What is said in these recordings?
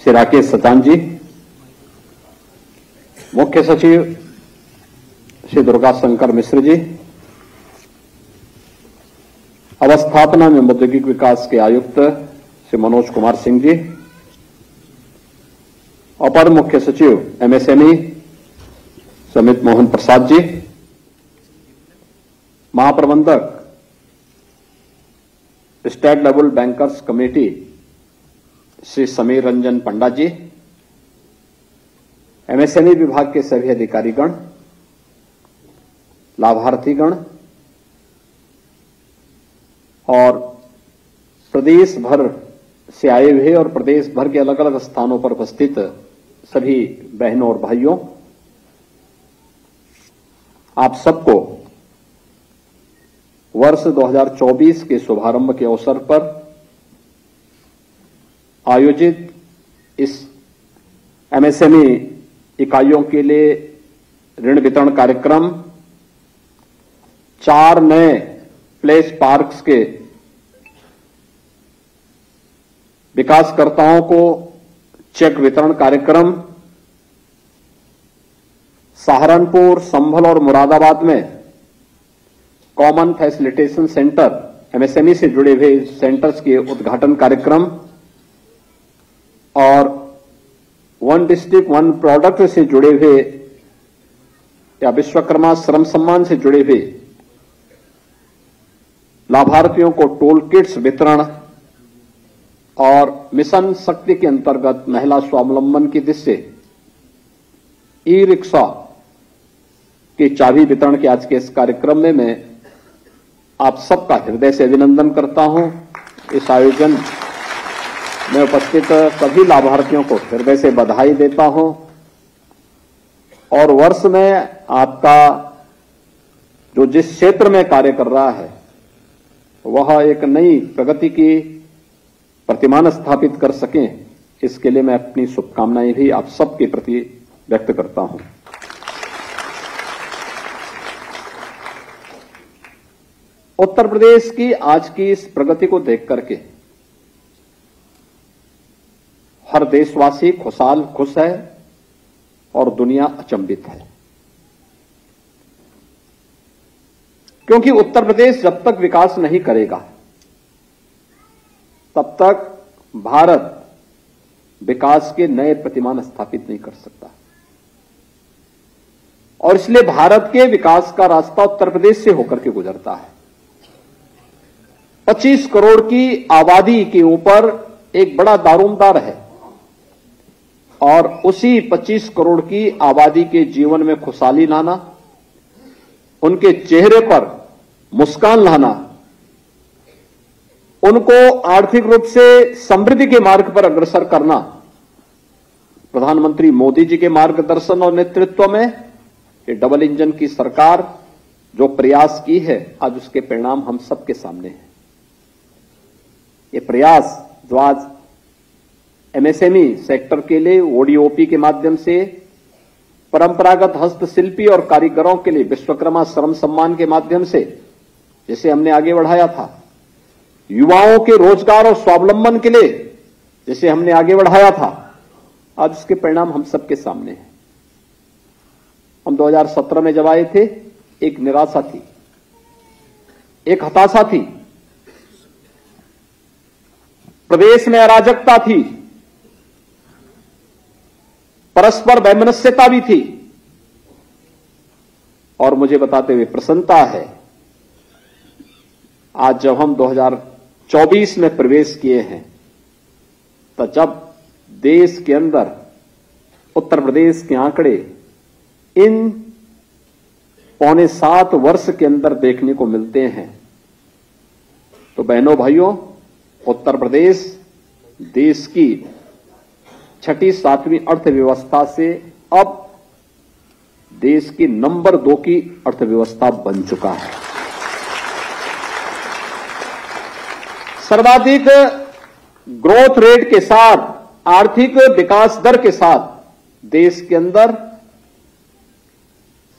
श्री राकेश सचान जी, मुख्य सचिव श्री दुर्गा शंकर मिश्र जी, अवस्थापना एवं औद्योगिक विकास के आयुक्त श्री मनोज कुमार सिंह जी, अपर मुख्य सचिव एमएसएमई समित मोहन प्रसाद जी, महाप्रबंधक state level bankers committee Shri Samir Ranjan Panda ji, MSME विभाग के सभी अधिकारीगण, लाभार्थीगण और प्रदेश भर से आए हुए और प्रदेश भर के अलग अलग स्थानों पर उपस्थित सभी बहनों और भाइयों, आप सबको वर्ष 2024 के शुभारंभ के अवसर पर आयोजित इस एमएसएमई इकाइयों के लिए ऋण वितरण कार्यक्रम, 4 नए प्लेस पार्क्स के विकासकर्ताओं को चेक वितरण कार्यक्रम, सहारनपुर, संभल और मुरादाबाद में कॉमन फैसिलिटेशन सेंटर एमएसएमई से जुड़े हुए सेंटर्स के उद्घाटन कार्यक्रम और वन डिस्ट्रिक्ट वन प्रोडक्ट से जुड़े हुए या विश्वकर्मा श्रम सम्मान से जुड़े हुए लाभार्थियों को टोल किट्स वितरण और मिशन शक्ति के अंतर्गत महिला स्वावलंबन की दृष्टि से ई रिक्शा की चाबी वितरण के आज के इस कार्यक्रम में मैं आप सबका हृदय से अभिनंदन करता हूं। इस आयोजन में उपस्थित सभी लाभार्थियों को हृदय से बधाई देता हूं और वर्ष में आपका जो जिस क्षेत्र में कार्य कर रहा है वह एक नई प्रगति की प्रतिमान स्थापित कर सकें, इसके लिए मैं अपनी शुभकामनाएं भी आप सबके प्रति व्यक्त करता हूं। उत्तर प्रदेश की आज की इस प्रगति को देख करके हर देशवासी खुशहाल खुश है और दुनिया अचंभित है, क्योंकि उत्तर प्रदेश जब तक विकास नहीं करेगा तब तक भारत विकास के नए प्रतिमान स्थापित नहीं कर सकता और इसलिए भारत के विकास का रास्ता उत्तर प्रदेश से होकर के गुजरता है। 25 करोड़ की आबादी के ऊपर एक बड़ा दारोमदार है और उसी 25 करोड़ की आबादी के जीवन में खुशहाली लाना, उनके चेहरे पर मुस्कान लाना, उनको आर्थिक रूप से समृद्धि के मार्ग पर अग्रसर करना, प्रधानमंत्री मोदी जी के मार्गदर्शन और नेतृत्व में ये डबल इंजन की सरकार जो प्रयास की है, आज उसके परिणाम हम सबके सामने हैं। ये प्रयास जो आज एमएसएमई सेक्टर के लिए ओडीओपी के माध्यम से, परंपरागत हस्तशिल्पी और कारीगरों के लिए विश्वकर्मा श्रम सम्मान के माध्यम से जिसे हमने आगे बढ़ाया था, युवाओं के रोजगार और स्वावलंबन के लिए जिसे हमने आगे बढ़ाया था, आज उसके परिणाम हम सबके सामने हैं। हम 2017 में जब आए थे, एक निराशा थी, एक हताशा थी, प्रदेश में अराजकता थी, परस्पर वैमनस्यता भी थी और मुझे बताते हुए प्रसन्नता है, आज जब हम 2024 में प्रवेश किए हैं तो जब देश के अंदर उत्तर प्रदेश के आंकड़े इन 6.25 वर्ष के अंदर देखने को मिलते हैं तो बहनों भाइयों, उत्तर प्रदेश देश की 6ठी 7वीं अर्थव्यवस्था से अब देश की नंबर 2 की अर्थव्यवस्था बन चुका है। सर्वाधिक ग्रोथ रेट के साथ, आर्थिक विकास दर के साथ देश के अंदर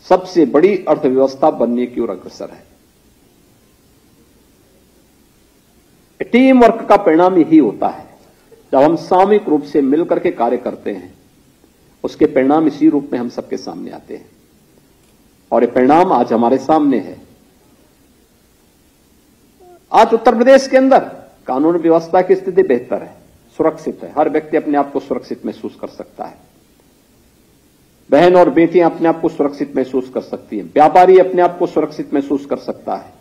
सबसे बड़ी अर्थव्यवस्था बनने की ओर अग्रसर है। टीम वर्क का परिणाम यही होता है। जब हम सामूहिक रूप से मिलकर के कार्य करते हैं, उसके परिणाम इसी रूप में हम सबके सामने आते हैं और ये परिणाम आज हमारे सामने है। आज उत्तर प्रदेश के अंदर कानून व्यवस्था की स्थिति बेहतर है, सुरक्षित है। हर व्यक्ति अपने आप को सुरक्षित महसूस कर सकता है। बहन और बेटियां अपने आप को सुरक्षित महसूस कर सकती हैं। व्यापारी अपने आप को सुरक्षित महसूस कर सकता है।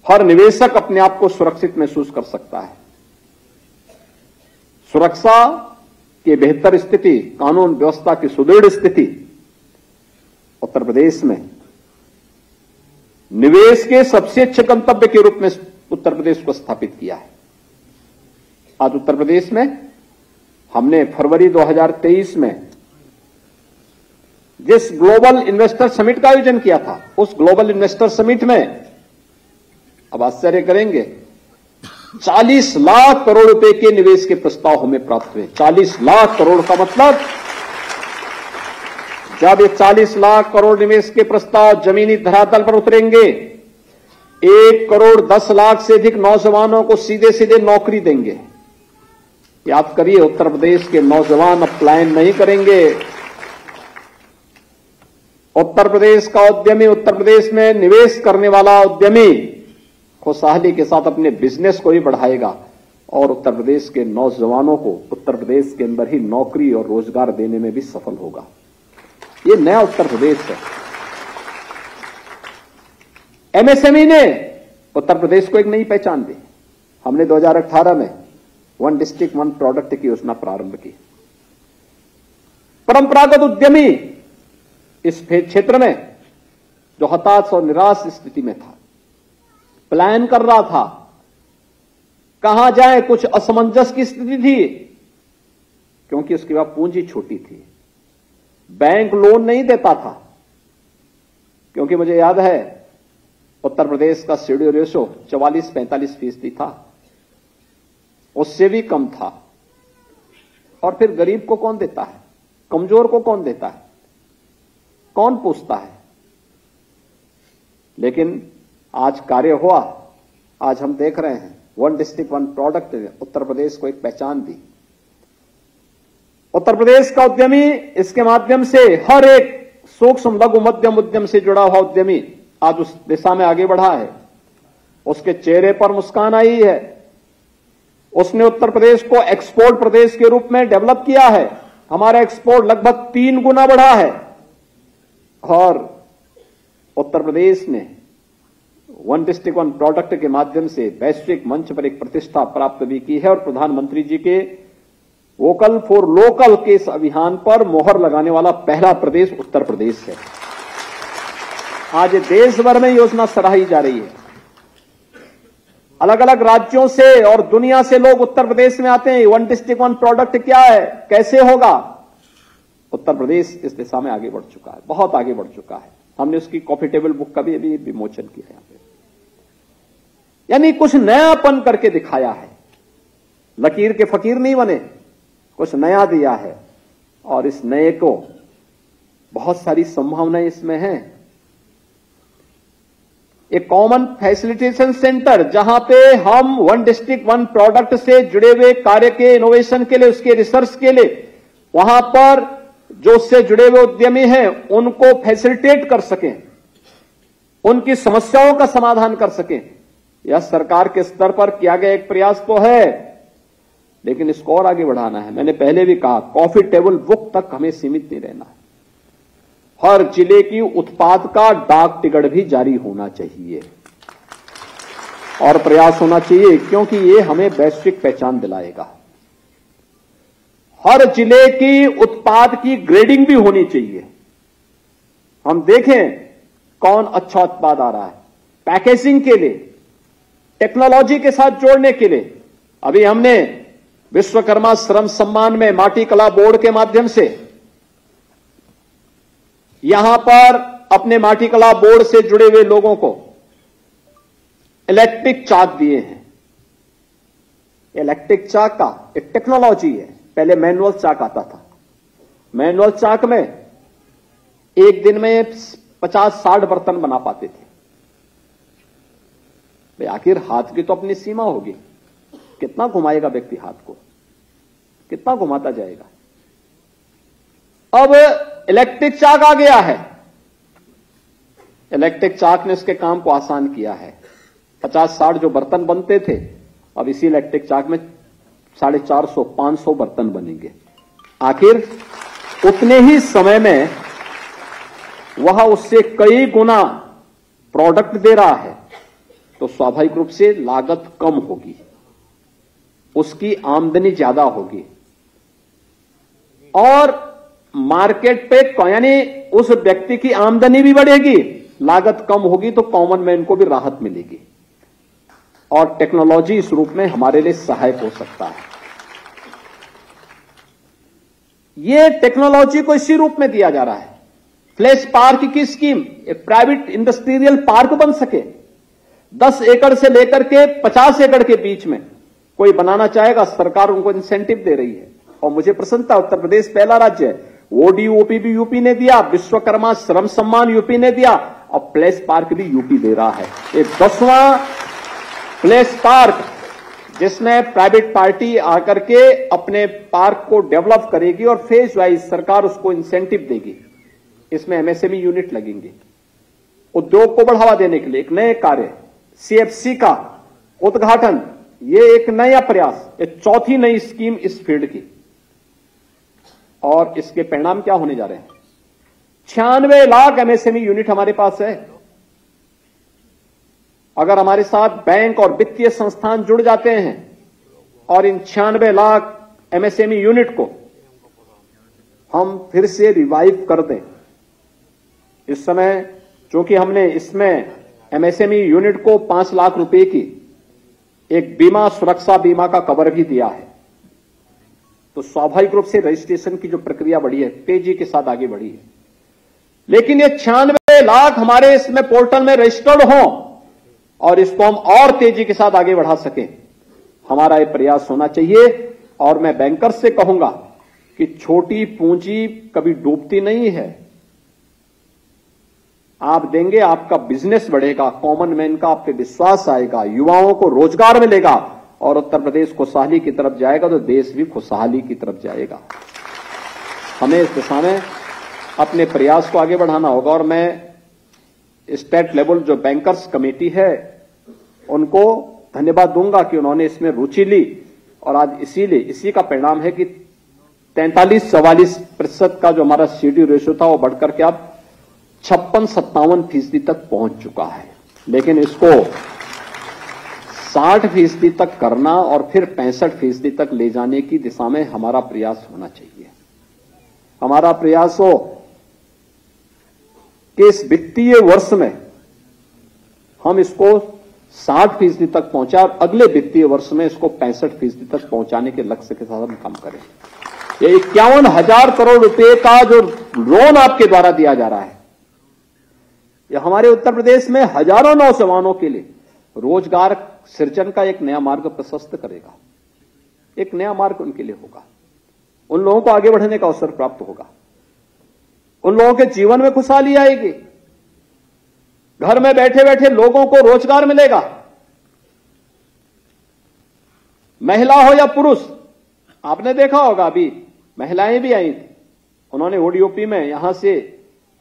हर निवेशक अपने आप को सुरक्षित महसूस कर सकता है। सुरक्षा की बेहतर स्थिति, कानून व्यवस्था की सुदृढ़ स्थिति उत्तर प्रदेश में निवेश के सबसे अच्छे गंतव्य के रूप में उत्तर प्रदेश को स्थापित किया है। आज उत्तर प्रदेश में हमने फरवरी 2023 में जिस ग्लोबल इन्वेस्टर समिट का आयोजन किया था, उस ग्लोबल इन्वेस्टर समिट में, अब आश्चर्य करेंगे, 40 लाख करोड़ रुपए के निवेश के प्रस्ताव हमें प्राप्त हुए। 40 लाख करोड़ का मतलब, जब ये 40 लाख करोड़ निवेश के प्रस्ताव जमीनी धरातल पर उतरेंगे, 1 करोड़ 10 लाख से अधिक नौजवानों को सीधे सीधे नौकरी देंगे। याद करिए, उत्तर प्रदेश के नौजवान अब पलायन नहीं करेंगे। उत्तर प्रदेश का उद्यमी, उत्तर प्रदेश में निवेश करने वाला उद्यमी खुशहाली के साथ अपने बिजनेस को ही बढ़ाएगा और उत्तर प्रदेश के नौजवानों को उत्तर प्रदेश के अंदर ही नौकरी और रोजगार देने में भी सफल होगा। ये नया उत्तर प्रदेश है। एमएसएमई ने उत्तर प्रदेश को एक नई पहचान दी। हमने 2018 में 1 डिस्ट्रिक्ट 1 प्रोडक्ट की योजना प्रारंभ की। परंपरागत उद्यमी इस क्षेत्र में जो हताश और निराश स्थिति में था, प्लान कर रहा था, कहां जाए, कुछ असमंजस की स्थिति थी, क्योंकि उसके बाद पूंजी छोटी थी, बैंक लोन नहीं देता था। क्योंकि मुझे याद है उत्तर प्रदेश का सीडी रेशो 44-45% था, उससे भी कम था। और फिर गरीब को कौन देता है, कमजोर को कौन देता है, कौन पूछता है। लेकिन आज कार्य हुआ। आज हम देख रहे हैं 1 डिस्ट्रिक्ट 1 प्रोडक्ट ने उत्तर प्रदेश को एक पहचान दी। उत्तर प्रदेश का उद्यमी इसके माध्यम से, हर एक सूक्ष्म लघु मध्यम उद्यम से जुड़ा हुआ उद्यमी आज उस दिशा में आगे बढ़ा है। उसके चेहरे पर मुस्कान आई है। उसने उत्तर प्रदेश को एक्सपोर्ट प्रदेश के रूप में डेवलप किया है। हमारा एक्सपोर्ट लगभग 3 गुना बढ़ा है और उत्तर प्रदेश ने 1 डिस्ट्रिक्ट 1 प्रोडक्ट के माध्यम से वैश्विक मंच पर एक प्रतिष्ठा प्राप्त भी की है और प्रधानमंत्री जी के वोकल फॉर लोकल के इस अभियान पर मोहर लगाने वाला पहला प्रदेश उत्तर प्रदेश है। आज देश भर में योजना सराही जा रही है। अलग अलग राज्यों से और दुनिया से लोग उत्तर प्रदेश में आते हैं। 1 डिस्ट्रिक्ट 1 प्रोडक्ट क्या है, कैसे होगा। उत्तर प्रदेश इस दिशा में आगे बढ़ चुका है, बहुत आगे बढ़ चुका है। हमने उसकी कॉफी टेबल बुक का भी अभी विमोचन किया यहां पे। यानी कुछ नयापन करके दिखाया है। लकीर के फकीर नहीं बने, कुछ नया दिया है और इस नए को बहुत सारी संभावनाएं इसमें हैं। एक कॉमन फैसिलिटेशन सेंटर जहां पे हम 1 डिस्ट्रिक्ट 1 प्रोडक्ट से जुड़े हुए कार्य के इनोवेशन के लिए, उसके रिसर्च के लिए, वहां पर जो उससे जुड़े हुए उद्यमी हैं उनको फैसिलिटेट कर सकें, उनकी समस्याओं का समाधान कर सकें। यह सरकार के स्तर पर किया गया एक प्रयास तो है, लेकिन इसको और आगे बढ़ाना है। मैंने पहले भी कहा, कॉफी टेबल बुक तक हमें सीमित नहीं रहना है। हर जिले की उत्पाद का डाक टिकट भी जारी होना चाहिए और प्रयास होना चाहिए, क्योंकि ये हमें वैश्विक पहचान दिलाएगा। हर जिले की उत्पाद की ग्रेडिंग भी होनी चाहिए। हम देखें कौन अच्छा उत्पाद आ रहा है। पैकेजिंग के लिए, टेक्नोलॉजी के साथ जोड़ने के लिए अभी हमने विश्वकर्मा श्रम सम्मान में माटी कला बोर्ड के माध्यम से यहां पर अपने माटी कला बोर्ड से जुड़े हुए लोगों को इलेक्ट्रिक चाक दिए हैं। इलेक्ट्रिक चाक का एक टेक्नोलॉजी है। पहले मैनुअल चाक आता था। मैनुअल चाक में एक दिन में 50-60 बर्तन बना पाते थे। भाई आखिर हाथ की तो अपनी सीमा होगी, कितना घुमाएगा व्यक्ति हाथ को। कितना घुमाता जाएगा। अब इलेक्ट्रिक चाक आ गया है, इलेक्ट्रिक चाक ने उसके काम को आसान किया है। 50-60 जो बर्तन बनते थे, अब इसी इलेक्ट्रिक चाक में 450-500 बर्तन बनेंगे। आखिर उतने ही समय में वह उससे कई गुना प्रोडक्ट दे रहा है, तो स्वाभाविक रूप से लागत कम होगी, उसकी आमदनी ज्यादा होगी और मार्केट पे यानी उस व्यक्ति की आमदनी भी बढ़ेगी, लागत कम होगी, तो कॉमन मैन को भी राहत मिलेगी और टेक्नोलॉजी इस रूप में हमारे लिए सहायक हो सकता है। यह टेक्नोलॉजी को इसी रूप में दिया जा रहा है। फ्लैश पार्क की स्कीम, एक प्राइवेट इंडस्ट्रियल पार्क बन सके, 10 एकड़ से लेकर के 50 एकड़ के बीच में कोई बनाना चाहेगा, सरकार उनको इंसेंटिव दे रही है। और मुझे प्रसन्नता, उत्तर प्रदेश पहला राज्य है, ओडीओपी भी यूपी ने दिया, विश्वकर्मा श्रम सम्मान यूपी ने दिया और फ्लैश पार्क भी यूपी दे रहा है। एक 10वां फ्लैश पार्क जिसमें प्राइवेट पार्टी आकर के अपने पार्क को डेवलप करेगी और फेज वाइज सरकार उसको इंसेंटिव देगी। इसमें एमएसएमई यूनिट लगेंगे। उद्योग को बढ़ावा देने के लिए एक नए कार्य, सीएफसी का उद्घाटन, ये एक नया प्रयास, एक चौथी नई स्कीम इस फील्ड की। और इसके परिणाम क्या होने जा रहे हैं? 96 लाख एमएसएमई यूनिट हमारे पास है। अगर हमारे साथ बैंक और वित्तीय संस्थान जुड़ जाते हैं और इन 96 लाख एमएसएमई यूनिट को हम फिर से रिवाइव कर दें। इस समय चूंकि हमने इसमें एमएसएमई यूनिट को 5 लाख रुपए की एक बीमा, सुरक्षा बीमा का कवर भी दिया है, तो स्वाभाविक रूप से रजिस्ट्रेशन की जो प्रक्रिया बढ़ी है, तेजी के साथ आगे बढ़ी है। लेकिन ये 96 लाख हमारे इसमें पोर्टल में रजिस्टर्ड हों और इसको हम और तेजी के साथ आगे बढ़ा सकें, हमारा ये प्रयास होना चाहिए। और मैं बैंकर्स से कहूंगा कि छोटी पूंजी कभी डूबती नहीं है। आप देंगे, आपका बिजनेस बढ़ेगा, कॉमन मैन का आप पे विश्वास आएगा, युवाओं को रोजगार मिलेगा और उत्तर प्रदेश खुशहाली की तरफ जाएगा तो देश भी खुशहाली की तरफ जाएगा। हमें इस दिशा में अपने प्रयास को आगे बढ़ाना होगा। और मैं स्टेट लेवल जो बैंकर्स कमेटी है उनको धन्यवाद दूंगा कि उन्होंने इसमें रुचि ली और आज इसी का परिणाम है कि 43-44% का जो हमारा सीडी रेशियो था वो बढ़कर के अब 56-57% तक पहुंच चुका है। लेकिन इसको 60% तक करना और फिर 65% तक ले जाने की दिशा में हमारा प्रयास होना चाहिए। हमारा प्रयास हो कि इस वित्तीय वर्ष में हम इसको 60% तक पहुंचा और अगले वित्तीय वर्ष में इसको 65% तक पहुंचाने के लक्ष्य के साथ हम काम करें। ये 51,000 करोड़ रुपए का जो लोन आपके द्वारा दिया जा रहा है, यह हमारे उत्तर प्रदेश में हजारों नौजवानों के लिए रोजगार सृजन का एक नया मार्ग प्रशस्त करेगा। एक नया मार्ग उनके लिए होगा, उन लोगों को आगे बढ़ने का अवसर प्राप्त होगा, उन लोगों के जीवन में खुशहाली आएगी, घर में बैठे बैठे लोगों को रोजगार मिलेगा। महिला हो या पुरुष, आपने देखा होगा अभी महिलाएं भी आई थी, उन्होंने ओडीओपी में यहां से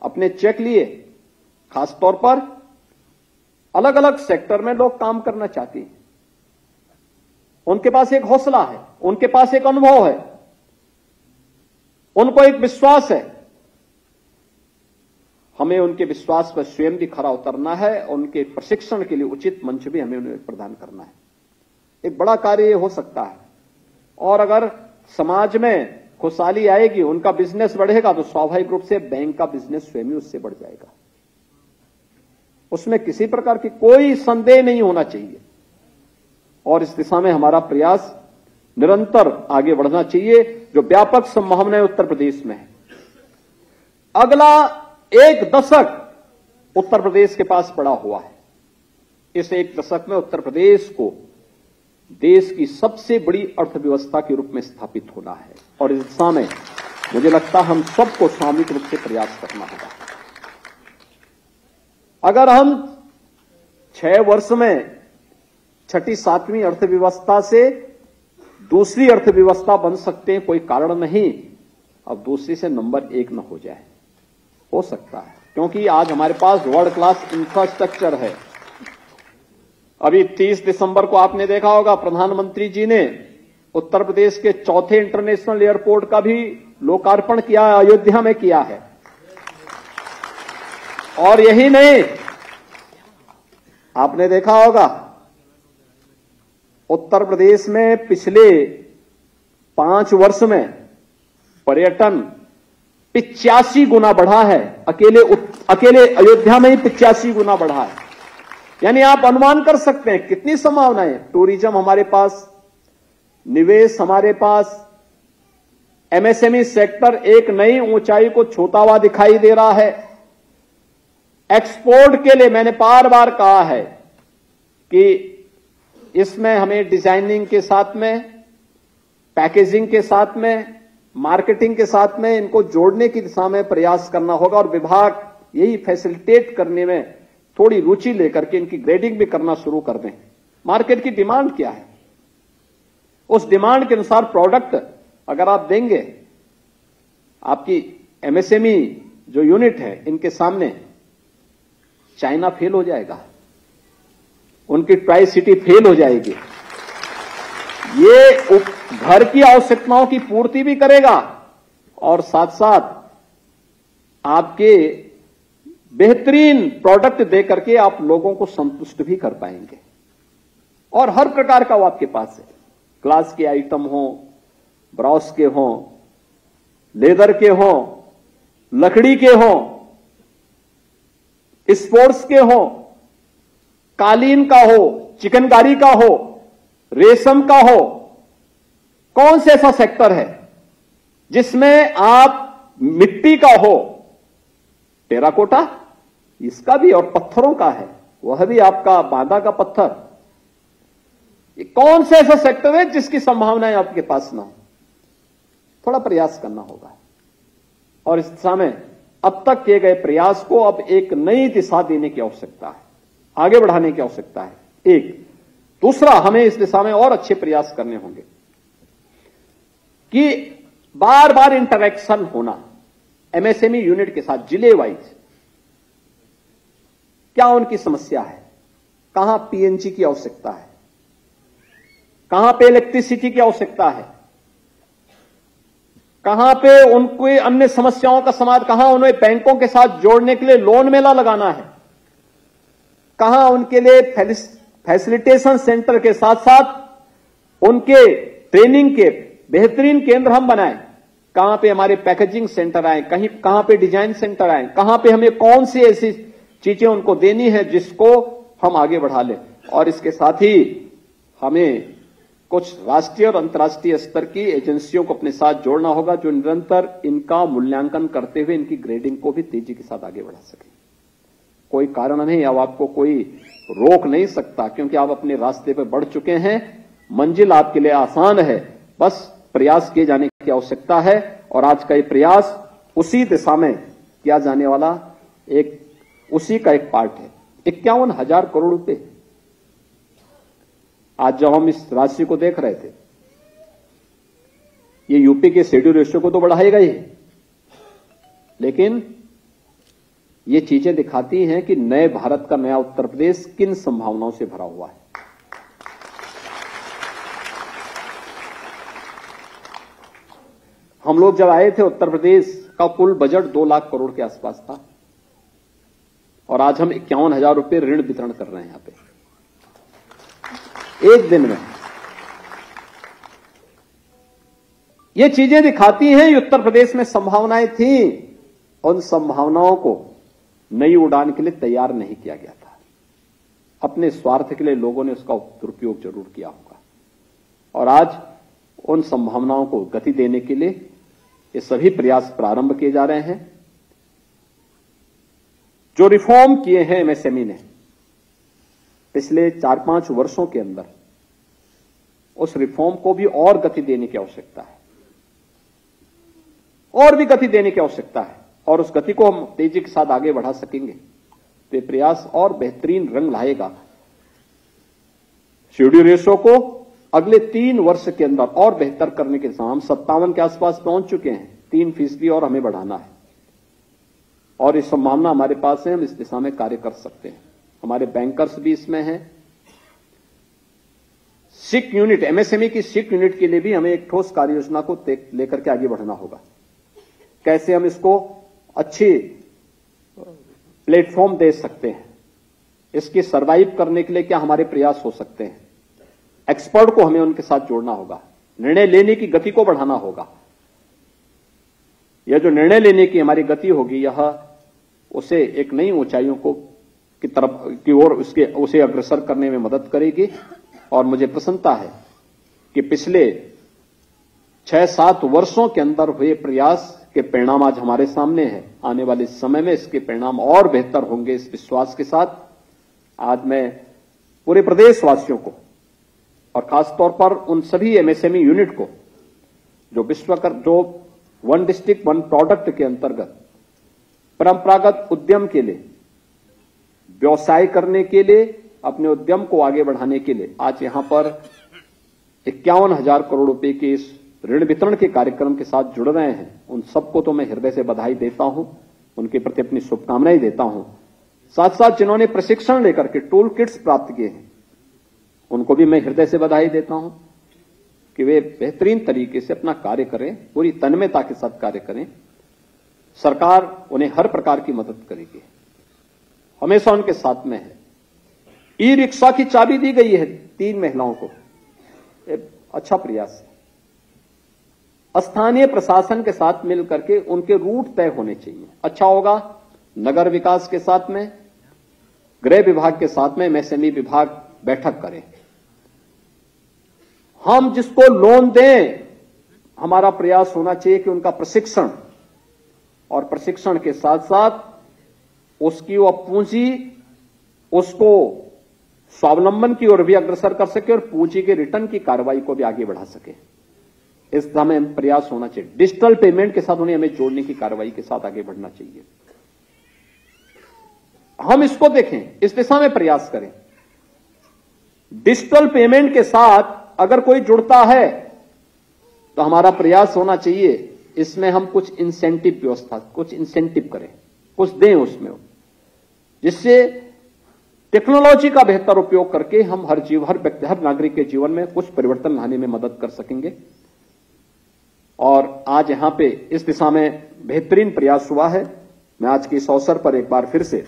अपने चेक लिए। खासतौर पर अलग अलग सेक्टर में लोग काम करना चाहते हैं, उनके पास एक हौसला है, उनके पास एक अनुभव है, उनको एक विश्वास है। हमें उनके विश्वास पर स्वयं भी खरा उतरना है, उनके प्रशिक्षण के लिए उचित मंच भी हमें उन्हें प्रदान करना है। एक बड़ा कार्य ये हो सकता है। और अगर समाज में खुशहाली आएगी, उनका बिजनेस बढ़ेगा, तो स्वाभाविक रूप से बैंक का बिजनेस स्वयं ही उससे बढ़ जाएगा। उसमें किसी प्रकार की कोई संदेह नहीं होना चाहिए। और इस दिशा में हमारा प्रयास निरंतर आगे बढ़ना चाहिए, जो व्यापक संभावनाएं उत्तर प्रदेश में है। अगला 1 दशक उत्तर प्रदेश के पास पड़ा हुआ है। इस 1 दशक में उत्तर प्रदेश को देश की सबसे बड़ी अर्थव्यवस्था के रूप में स्थापित होना है और इस दिशा में मुझे लगता है हम सबको सामूहिक रूप से प्रयास करना होगा। अगर हम 6 वर्ष में 6ठी 7वीं अर्थव्यवस्था से दूसरी अर्थव्यवस्था बन सकते हैं, कोई कारण नहीं अब दूसरी से नंबर 1 न हो जाए। हो सकता है क्योंकि आज हमारे पास वर्ल्ड क्लास इंफ्रास्ट्रक्चर है। अभी 30 दिसंबर को आपने देखा होगा प्रधानमंत्री जी ने उत्तर प्रदेश के चौथे इंटरनेशनल एयरपोर्ट का भी लोकार्पण किया है, अयोध्या में किया है। और यही नहीं, आपने देखा होगा उत्तर प्रदेश में पिछले 5 वर्ष में पर्यटन 85 गुना बढ़ा है। अकेले अयोध्या में ही 85 गुना बढ़ा है। यानी आप अनुमान कर सकते हैं कितनी संभावनाएं। टूरिज्म हमारे पास, निवेश हमारे पास, एमएसएमई सेक्टर एक नई ऊंचाई को छूता हुआ दिखाई दे रहा है। एक्सपोर्ट के लिए मैंने बार बार कहा है कि इसमें हमें डिजाइनिंग के साथ में, पैकेजिंग के साथ में, मार्केटिंग के साथ में इनको जोड़ने की दिशा में प्रयास करना होगा और विभाग यही फैसिलिटेट करने में थोड़ी रुचि लेकर के इनकी ग्रेडिंग भी करना शुरू कर दें। मार्केट की डिमांड क्या है, उस डिमांड के अनुसार प्रोडक्ट अगर आप देंगे, आपकी एमएसएमई जो यूनिट है इनके सामने चाइना फेल हो जाएगा, उनकी ट्राई सिटी फेल हो जाएगी। ये घर की आवश्यकताओं की पूर्ति भी करेगा और साथ साथ आपके बेहतरीन प्रोडक्ट देकर के आप लोगों को संतुष्ट भी कर पाएंगे। और हर प्रकार का वो आपके पास है, ग्लास के आइटम हो, ब्रॉस के हो, लेदर के हो, लकड़ी के हो, स्पोर्ट्स के हो, कालीन का हो, चिकनकारी का हो, रेशम का हो। कौन से ऐसा सेक्टर है जिसमें आप मिट्टी का हो, टेराकोटा इसका भी, और पत्थरों का है वह भी आपका बांदा का पत्थर। ये कौन से ऐसा सेक्टर है जिसकी संभावनाएं आपके पास ना हो? थोड़ा प्रयास करना होगा और इस दिशा में अब तक किए गए प्रयास को अब एक नई दिशा देने की आवश्यकता है, आगे बढ़ाने की आवश्यकता है। एक दूसरा, हमें इस दिशा में और अच्छे प्रयास करने होंगे कि बार बार इंटरैक्शन होना एमएसएमई यूनिट के साथ जिले वाइज। क्या उनकी समस्या है, कहां पीएनजी की आवश्यकता है, कहां पे इलेक्ट्रिसिटी की आवश्यकता है, कहां पे उनकी अन्य समस्याओं का समाधान, कहां उन्हें बैंकों के साथ जोड़ने के लिए लोन मेला लगाना है, कहां उनके लिए फैसिलिटेशन सेंटर के साथ साथ उनके ट्रेनिंग के बेहतरीन केंद्र हम बनाएं, कहां पे हमारे पैकेजिंग सेंटर आए, कहां पे डिजाइन सेंटर आए, कहां पे हमें कौन सी ऐसी चीजें उनको देनी है जिसको हम आगे बढ़ा लें। और इसके साथ ही हमें कुछ राष्ट्रीय और अंतर्राष्ट्रीय स्तर की एजेंसियों को अपने साथ जोड़ना होगा जो निरंतर इनका मूल्यांकन करते हुए इनकी ग्रेडिंग को भी तेजी के साथ आगे बढ़ा सके। कोई कारण नहीं, अब आपको कोई रोक नहीं सकता क्योंकि आप अपने रास्ते पर बढ़ चुके हैं। मंजिल आपके लिए आसान है, बस प्रयास किए जाने की आवश्यकता है। और आज का ये प्रयास उसी दिशा में किया जाने वाला उसी का एक पार्ट है। 51,000 करोड़ रुपए आज जब हम इस राशि को देख रहे थे, ये यूपी के शेड्यूल रेशियो को तो बढ़ाएगा ही, लेकिन ये चीजें दिखाती हैं कि नए भारत का नया उत्तर प्रदेश किन संभावनाओं से भरा हुआ है। हम लोग जब आए थे, उत्तर प्रदेश का कुल बजट 2 लाख करोड़ के आसपास था और आज हम 51,000 रुपए ऋण वितरण कर रहे हैं यहां पे एक दिन में। ये चीजें दिखाती हैं कि उत्तर प्रदेश में संभावनाएं थी, उन संभावनाओं को नई उड़ान के लिए तैयार नहीं किया गया था। अपने स्वार्थ के लिए लोगों ने उसका दुरुपयोग जरूर किया होगा और आज उन संभावनाओं को गति देने के लिए ये सभी प्रयास प्रारंभ किए जा रहे हैं। जो रिफॉर्म किए हैं एमएसएमई ने पिछले 4-5 वर्षों के अंदर, उस रिफॉर्म को भी और गति देने की आवश्यकता है, और भी गति देने की आवश्यकता है। और उस गति को हम तेजी के साथ आगे बढ़ा सकेंगे तो ये प्रयास और बेहतरीन रंग लाएगा। शेड्यूल रेशो को अगले 3 वर्ष के अंदर और बेहतर करने के साथ हम 57 के आसपास पहुंच चुके हैं। 3% और हमें बढ़ाना है और इस संभावना हमारे पास है, हम इस दिशा में कार्य कर सकते हैं। हमारे बैंकर्स भी इसमें हैं। सिक यूनिट, एमएसएमई की सिक यूनिट के लिए भी हमें एक ठोस कार्य योजना को लेकर के आगे बढ़ना होगा। कैसे हम इसको अच्छी प्लेटफॉर्म दे सकते हैं, इसकी सर्वाइव करने के लिए क्या हमारे प्रयास हो सकते हैं। एक्सपर्ट को हमें उनके साथ जोड़ना होगा, निर्णय लेने की गति को बढ़ाना होगा। यह जो निर्णय लेने की हमारी गति होगी, यह उसे एक नई ऊंचाइयों को की तरफ की ओर उसे अग्रसर करने में मदद करेगी। और मुझे प्रसन्नता है कि पिछले 6-7 वर्षों के अंदर हुए प्रयास के परिणाम आज हमारे सामने हैं। आने वाले समय में इसके परिणाम और बेहतर होंगे, इस विश्वास के साथ आज मैं पूरे प्रदेशवासियों को और खासतौर पर उन सभी एमएसएमई यूनिट को जो वन डिस्ट्रिक्ट वन प्रोडक्ट के अंतर्गत परंपरागत उद्यम के लिए, व्यवसाय करने के लिए, अपने उद्यम को आगे बढ़ाने के लिए आज यहां पर 51,000 करोड़ रुपए के इस ऋण वितरण के कार्यक्रम के साथ जुड़ रहे हैं, उन सबको तो मैं हृदय से बधाई देता हूं, उनके प्रति अपनी शुभकामनाएं देता हूं। साथ साथ जिन्होंने प्रशिक्षण लेकर के टूल किट्स प्राप्त किए हैं, उनको भी मैं हृदय से बधाई देता हूं कि वे बेहतरीन तरीके से अपना कार्य करें, पूरी तन्मयता के साथ कार्य करें। सरकार उन्हें हर प्रकार की मदद करेगी, हमेशा उनके साथ में है। ई रिक्शा की चाबी दी गई है 3 महिलाओं को, एक अच्छा प्रयास है। स्थानीय प्रशासन के साथ मिलकर के उनके रूट तय होने चाहिए, अच्छा होगा। नगर विकास के साथ में, गृह विभाग के साथ में एमएसएमई विभाग बैठक करें। हम जिसको लोन दें, हमारा प्रयास होना चाहिए कि उनका प्रशिक्षण, और प्रशिक्षण के साथ साथ उसकी वह पूंजी उसको स्वावलंबन की ओर भी अग्रसर कर सके और पूंजी के रिटर्न की कार्रवाई को भी आगे बढ़ा सके। इस दिशा में प्रयास होना चाहिए। डिजिटल पेमेंट के साथ उन्हें हमें जोड़ने की कार्रवाई के साथ आगे बढ़ना चाहिए। हम इसको देखें, इस दिशा में प्रयास करें। डिजिटल पेमेंट के साथ अगर कोई जुड़ता है तो हमारा प्रयास होना चाहिए इसमें हम कुछ इंसेंटिव व्यवस्था, कुछ इंसेंटिव करें, कुछ दें उसमें, जिससे टेक्नोलॉजी का बेहतर उपयोग करके हम हर व्यक्ति, हर नागरिक के जीवन में कुछ परिवर्तन लाने में मदद कर सकेंगे। और आज यहां पे इस दिशा में बेहतरीन प्रयास हुआ है। मैं आज के इस अवसर पर एक बार फिर से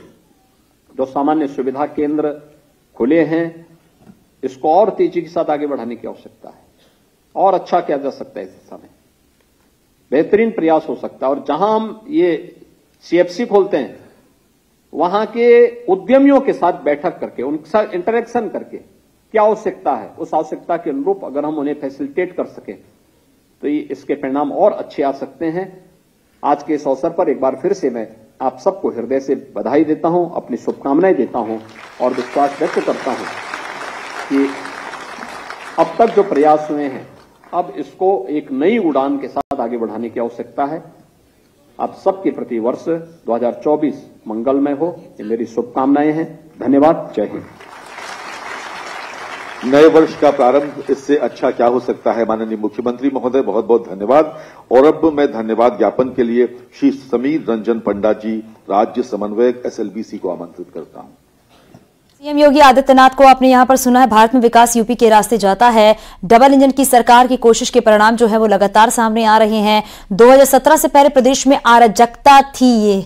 जो सामान्य सुविधा केंद्र खुले हैं, इसको और तेजी के साथ आगे बढ़ाने की आवश्यकता है। और अच्छा किया जा सकता है, इस दिशा में बेहतरीन प्रयास हो सकता है। और जहां हम ये सीएफसी खोलते हैं, वहां के उद्यमियों के साथ बैठक करके, उनके साथ इंटरेक्शन करके क्या आवश्यकता है, उस आवश्यकता के अनुरूप अगर हम उन्हें फैसिलिटेट कर सके तो ये इसके परिणाम और अच्छे आ सकते हैं। आज के इस अवसर पर एक बार फिर से मैं आप सबको हृदय से बधाई देता हूं, अपनी शुभकामनाएं देता हूं और विश्वास व्यक्त करता हूं कि अब तक जो प्रयास हुए हैं, अब इसको एक नई उड़ान के साथ आगे बढ़ाने की आवश्यकता है। आप सबके प्रति वर्ष 2024 मंगलमय हो, ये मेरी शुभकामनाएं हैं। धन्यवाद। जय हिंद। नए वर्ष का प्रारंभ इससे अच्छा क्या हो सकता है। माननीय मुख्यमंत्री महोदय, बहुत बहुत धन्यवाद। और अब मैं धन्यवाद ज्ञापन के लिए श्री समीर रंजन पंडा जी, राज्य समन्वयक एसएलबीसी को आमंत्रित करता हूं। सीएम योगी आदित्यनाथ को आपने यहां पर सुना है, भारत में विकास यूपी के रास्ते जाता है। डबल इंजन की सरकार की कोशिश के परिणाम जो है वो लगातार सामने आ रहे हैं। 2017 से पहले प्रदेश में अराजकता थी, ये